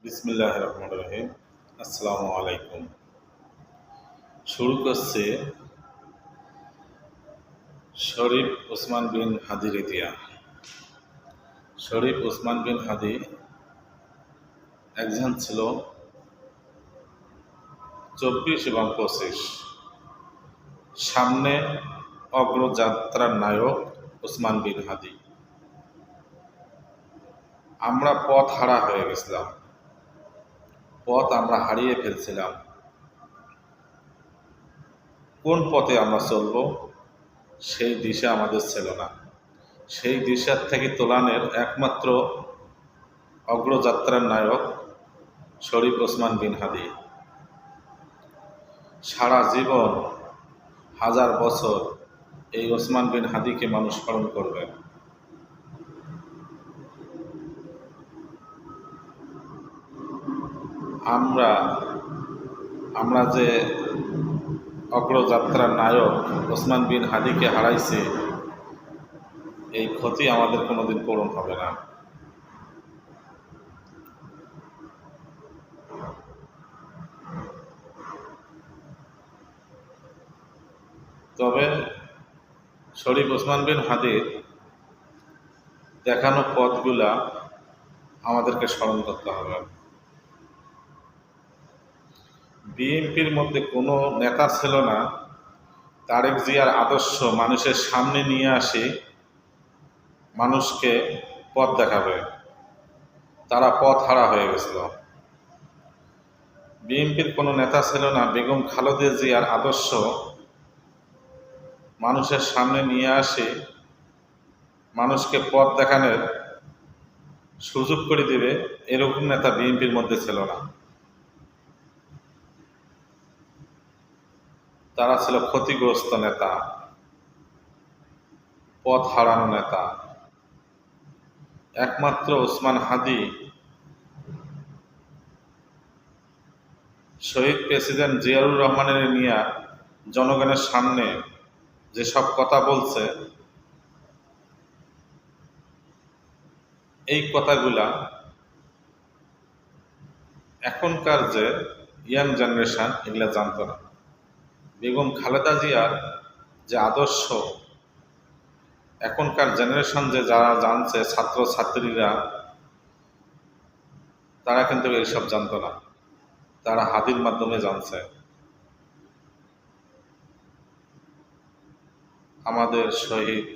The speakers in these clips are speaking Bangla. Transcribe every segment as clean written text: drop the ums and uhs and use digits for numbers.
বিসমিল্লাহির রহমানির রহিম। আসসালামু আলাইকুম। শুরু করছে শরীফ ওসমান বিন হাদির ইতিহাস। শরীফ ওসমান বিন হাদি একজন ছিল 24 এবং 25। সামনে অগ্রযাত্রার নায়ক ওসমান বিন হাদি। আমরা পথ হারা হয়ে গেছিলাম, পথ আমরা হারিয়ে ফেলছিলাম। কোন পথে আমরা চলব সেই দিশা আমাদের ছিল না। সেই দিশার থেকে তোলানের একমাত্র অগ্রযাত্রার নায়ক শরীফ ওসমান বিন হাদি। সারা জীবন, হাজার বছর এই ওসমান বিন হাদিকে মানুষ স্মরণ করবে। আমরা যে অগ্রযাত্রার নায়ক ওসমান বিন হাদিকে হারাইছি, এই ক্ষতি আমাদের কোনোদিন পূরণ হবে না। তবে শরীফ ওসমান বিন হাদির দেখানো পথগুলা আমাদেরকে স্মরণ করতে হবে। বিএনপির মধ্যে কোনো নেতা ছিল না তারেক জিয়ার আদর্শ মানুষের সামনে নিয়ে আসে, মানুষকে পথ দেখাবে। তারা পথ হারা হয়ে গেছিল। বিএনপির কোনো নেতা ছিল না বেগম খালেদা জিয়ার আদর্শ মানুষের সামনে নিয়ে আসে, মানুষকে পথ দেখানোর সুযোগ করে দিবে, এরকম নেতা বিএনপির মধ্যে ছিল না। তারা ছিল ক্ষতিগ্রস্ত নেতা, পথ হারানো নেতা। একমাত্র ওসমান হাদি শহীদ প্রেসিডেন্ট জিয়াউর রহমানের নিয়ে জনগণের সামনে যেসব কথা বলছে, এই কথাগুলা এখনকার যে ইয়াং জেনারেশন এগুলা জানত না। বেগম খালেদা জিয়ার যে আদর্শ এখনকার জেনারেশন যে যারা জানছে, ছাত্র ছাত্রীরা, তারা কিন্তু এইসব জানত না। তারা হাদির মাধ্যমে জানছে। আমাদের শহীদ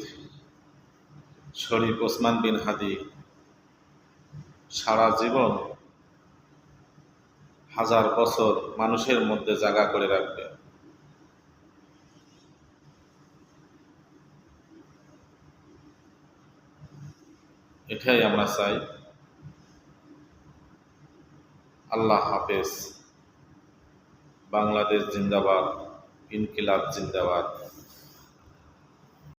শরীফ ওসমান বিন হাদি সারা জীবন, হাজার বছর মানুষের মধ্যে জায়গা করে রাখবে। এটাই আমরা চাই। আল্লাহ হাফেজ। বাংলাদেশ জিন্দাবাদ, ইনকিলাব জিন্দাবাদ।